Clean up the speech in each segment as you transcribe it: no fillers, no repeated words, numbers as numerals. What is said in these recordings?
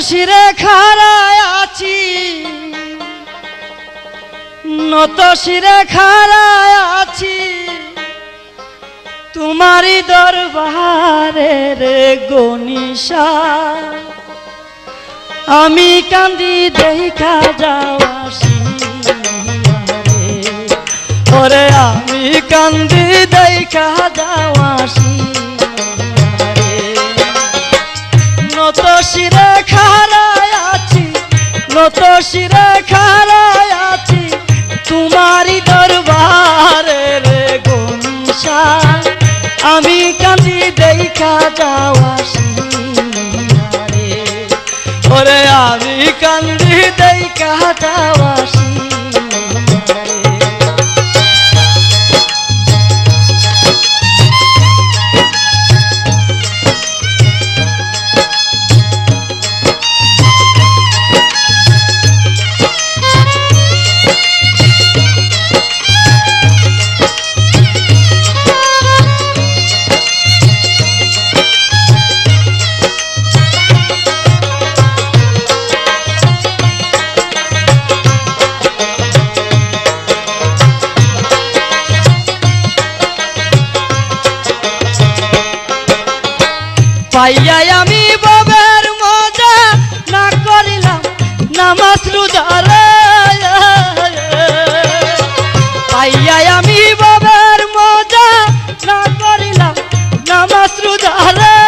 শিরে খাড়ায় আছি, নত শিরে খাড়ায় আছি তোমারি দরবারে রে গনিশা। আমি কান্দি দেখা যাওয়াসি রে, ওরে আমি কান্দি দেখা যাওয়াসি রে। নত শিরে খাড়ায় আছি, নত শিরে খাড়ায় আছি তোমারি দরবারে রে গনিশা। আমি কান্দি দেখা যাওয়াসি রে, ওরে আমি কান্দি দেখা যাওয়াসি রে। পাইয়া আমি বাবার মজা না করিলাম নামাজ রোজা রে, পাইয়া আমি বাবার মজা না করিলাম নামাজ রোজা রে।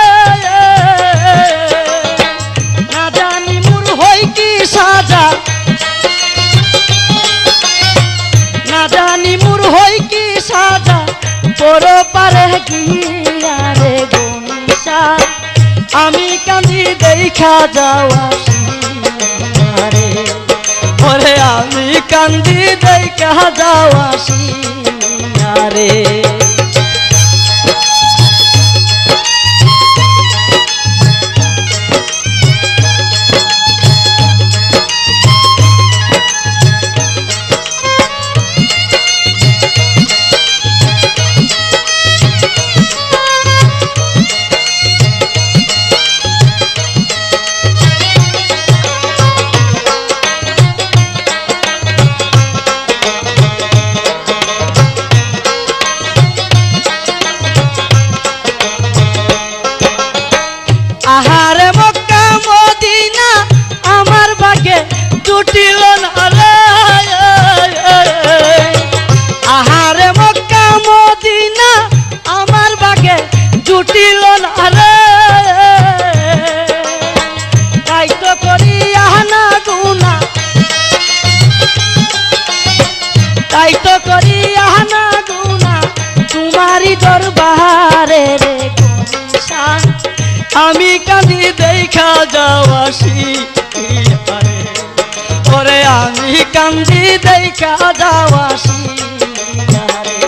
না জানি মোর হই কি সাজা, না জানি মোর হই কি সাজা পর পারে গিয়া রে গনিশা। আমি কান্দি দেখা যাওয়াসি রে, ওরে আমি কান্দি দেখা যাওয়াসি রে। আহারে মক্কা মদিনা আমার ভাগ্যে জুটিল না রে, আহারে মক্কা মদিনা আমার ভাগ্যে জুটিল না রে। তাই তো করি আহানা গুনা, তাই তো করি আহানা গুনা তোমারি দরবারে রে গনিশা। আমি কান্দি দেখা যাওয়াসি রে, ওরে আমি কান্দি দেখা যাওয়াসি রে।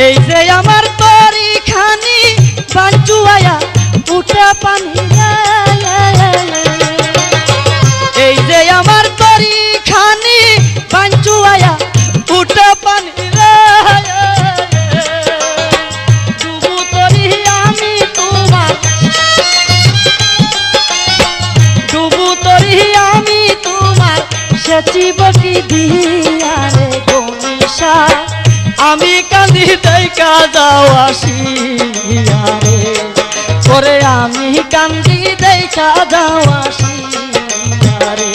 এই যে আমার তরি খানি বাঞ্চুয়া উঠে পানি রে, এই যে আমার তরি খানি বাঞ্চুয়া উঠে পানি রে। ডুবু তরি আমি তোমার, ডুবু তরি আমি তোমার সেচিব কি দিয়া রে গনিশা। আমি কান্দি দেখা যাওয়াসি রে, ওরে আমি কান্দি দেখা যাওয়াসি রে।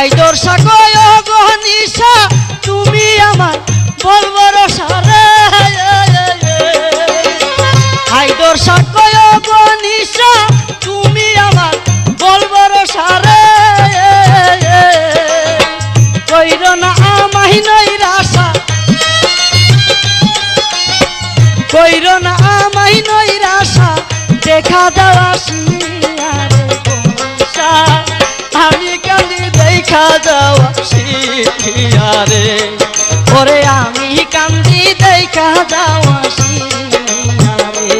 হাইদর সাকয় গহনিসা তুমি আমার বলবো রসারে হাইদর সাকয় গহনিসা তুমি আমার বলবো রসারে কইর না আমাহি নৈরাশা কইর না আমাহি নৈরাশা দেখা দেওয়া আমি কান্দি দেখা যাওয়া শিয়ারে ওরে আমি কান্দি দেখা যাওয়া শিয়ারে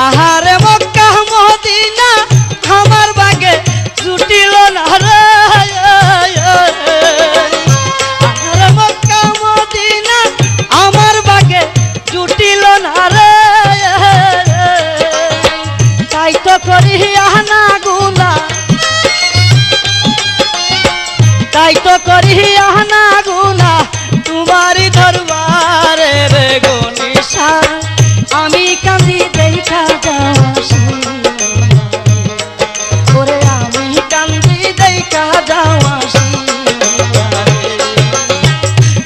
আহারে মক্কা মদিনা আমার বাগে জুটিল না রে আহারে মক্কা মদিনা আমার বাগে জুটিল না রে তাই তো করি আহনা গুনা তাই তো করি আহনা গুনা তোমারই দরবারে রে গনিশা আমি কান্দি দেখা যাওয়া ওরে আমি কান্দি দেখা যাওয়া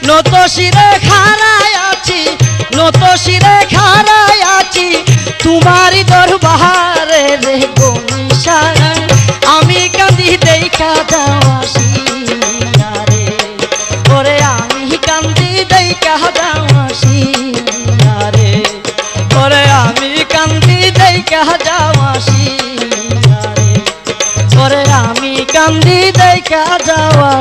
নত শিরে খারায় আছি নত শিরে খারায় আছি তোমারই দরবারে রে গনিশা আমি কান্দি দেখা যাওয়া ওরে আমি কান্দি দেখা যাওয়া ওরে আমি কান্দি দেখা যাওয়া শিয়ারে ওরে আমি কান্দি দেখা যাওয়া